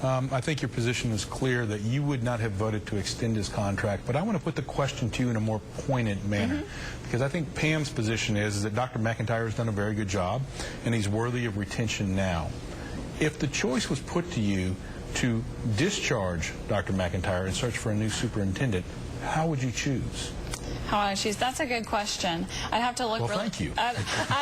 I think your position is clear that you would not have voted to extend his contract, but I want to put the question to you in a more poignant manner, because I think Pam's position is that Dr. McIntyre has done a very good job, and he's worthy of retention now. If the choice was put to you to discharge Dr. McIntyre and search for a new superintendent, how would you choose? How I choose? That's a good question. I'd have to look. Well, thank you. I'd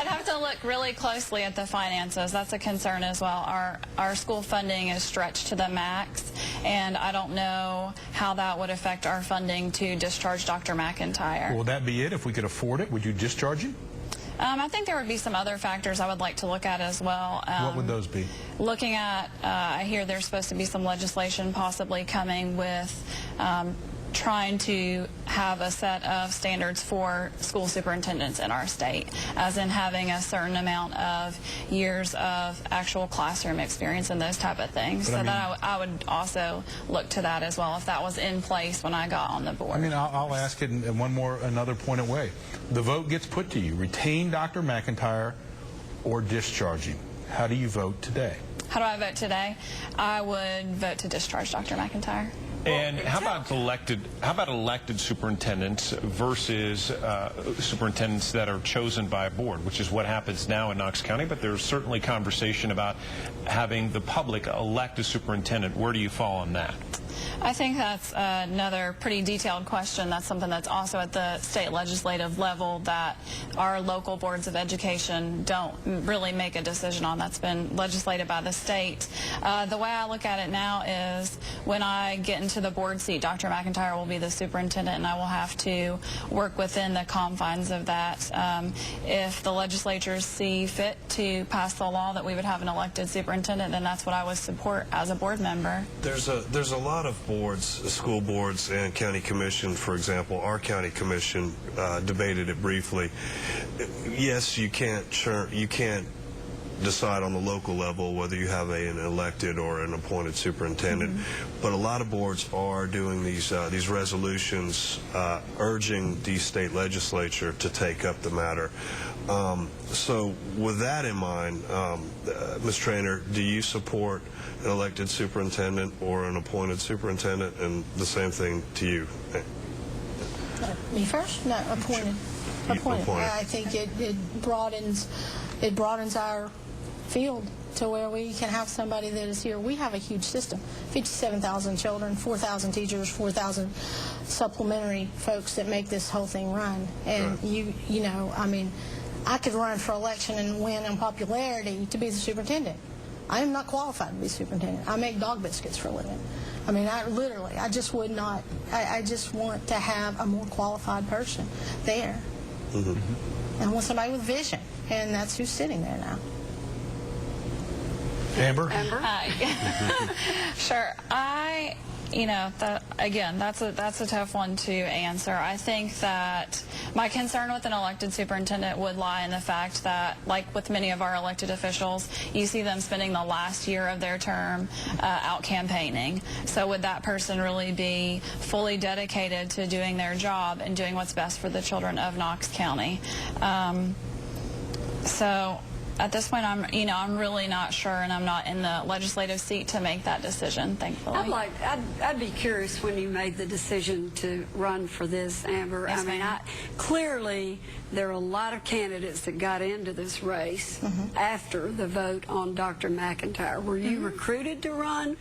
have to look really closely at the finances. That's a concern as well. Our school funding is stretched to the max, and I don't know how that would affect our funding to discharge Dr. McIntyre. Will that be it? If we could afford it, would you discharge him? I think there would be some other factors I would like to look at as well. What would those be? Looking at, I hear there's supposed to be some legislation possibly coming with trying to have a set of standards for school superintendents in our state, as in having a certain amount of years of actual classroom experience and those type of things. But that I would also look to that as well if that was in place when I got on the board. I mean, I'll ask it in another pointed way. The vote gets put to you. Retain Dr. McIntyre or discharge him. How do you vote today? How do I vote today? I would vote to discharge Dr. McIntyre. And how about elected superintendents versus superintendents that are chosen by a board, which is what happens now in Knox County, but there's certainly conversation about having the public elect a superintendent. Where do you fall on that? I think that's another pretty detailed question. That's something that's also at the state legislative level that our local boards of education don't really make a decision on. That's been legislated by the state. The way I look at it now is when I get into the board seat, Dr. McIntyre will be the superintendent, and I will have to work within the confines of that. If the legislatures see fit to pass the law that we would have an elected superintendent, then that's what I would support as a board member. There's a lot of boards, school boards and county commission, for example. Our county commission debated it briefly. Yes, you can't decide on the local level whether you have an elected or an appointed superintendent, but a lot of boards are doing these resolutions urging the state legislature to take up the matter. So with that in mind, Ms. Traynor, do you support an elected superintendent or an appointed superintendent? And the same thing to you. Me first? No, appointed. Appointed. I think it broadens our field to where we can have somebody that is here. We have a huge system, 57,000 children, 4,000 teachers, 4,000 supplementary folks that make this whole thing run. And you know, I mean, I could run for election and win on popularity to be the superintendent. I am not qualified to be superintendent. I make dog biscuits for a living. I mean, I just would not. I just want to have a more qualified person there. And I want somebody with vision, and that's who's sitting there now. Amber? Sure. You know, again, that's a tough one to answer. I think that my concern with an elected superintendent would lie in the fact that, like with many of our elected officials, you see them spending the last year of their term out campaigning. So would that person really be fully dedicated to doing their job and doing what's best for the children of Knox County? So at this point, I'm really not sure, and I'm not in the legislative seat to make that decision, thankfully. I'd be curious when you made the decision to run for this, Amber. Yes, I mean, clearly there are a lot of candidates that got into this race after the vote on Dr. McIntyre. Were you recruited to run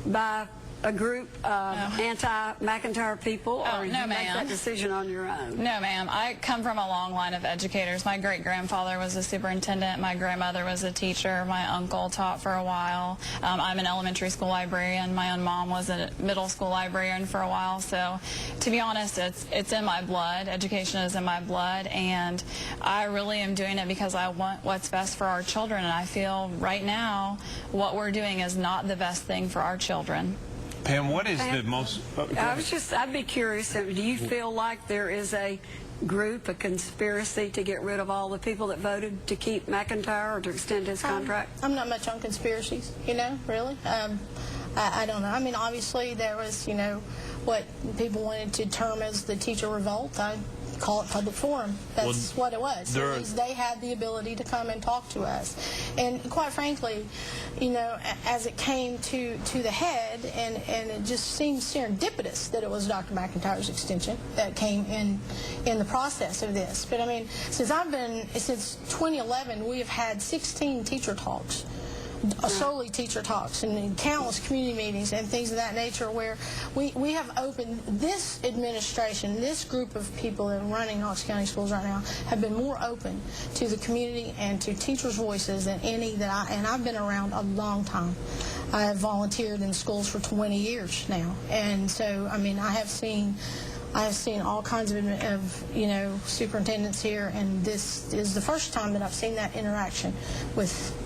by a group of anti-McIntyre people, or did you make that decision on your own? No, ma'am. I come from a long line of educators. My great-grandfather was a superintendent. My grandmother was a teacher. My uncle taught for a while. I'm an elementary school librarian. My own mom was a middle school librarian for a while. So, to be honest, it's in my blood. Education is in my blood, and I really am doing it because I want what's best for our children, and I feel right now what we're doing is not the best thing for our children. Pam, what is the most... I'd be curious, do you feel like there is a group, a conspiracy to get rid of all the people that voted to keep McIntyre or to extend his contract? I'm not much on conspiracies, you know, really. I don't know. I mean, obviously there was, you know, what people wanted to term as the teacher revolt. I call it public forum. That's what it was. They had the ability to come and talk to us. And quite frankly, you know, as it came to the head, and it just seemed serendipitous that it was Dr. McIntyre's extension that came in the process of this. But I mean, since 2011, we have had 16 teacher talks. Solely teacher talks and countless community meetings and things of that nature, where we have opened, this administration, this group of people that are running Knox County schools right now have been more open to the community and to teachers' voices than any that and I've been around a long time. I have volunteered in schools for 20 years now, and so I mean I have seen all kinds of you know, superintendents here, and this is the first time that I've seen that interaction with.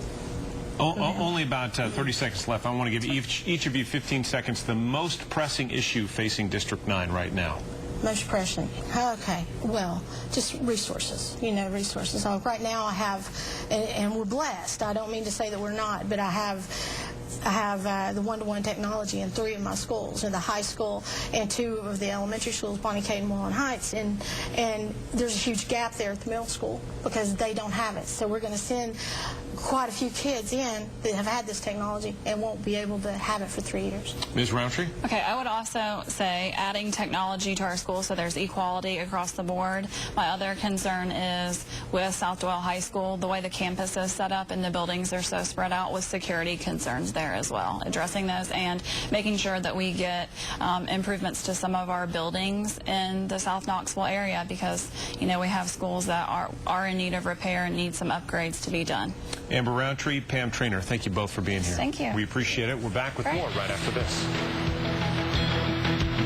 Only about 30 seconds left. I want to give each of you 15 seconds. The most pressing issue facing District 9 right now. Most pressing. Okay. Well, just resources. You know, resources. So right now I have, and we're blessed. I don't mean to say that we're not, but I have the one-to-one technology in 3 of my schools, in the high school and 2 of the elementary schools, Bonnie Kate and Moreland Heights, and there's a huge gap there at the middle school because they don't have it. So we're going to send quite a few kids in that have had this technology and won't be able to have it for 3 years. Ms. Rountree? Okay, I would also say adding technology to our schools so there's equality across the board. My other concern is with South Doyle High School, the way the campus is set up and the buildings are so spread out, with security concerns there as well. Addressing those and making sure that we get improvements to some of our buildings in the South Knoxville area, because, you know, we have schools that are in need of repair and need some upgrades to be done. Amber Rountree, Pam Trainer, thank you both for being here. Thank you. We appreciate it. We're back with more right after this.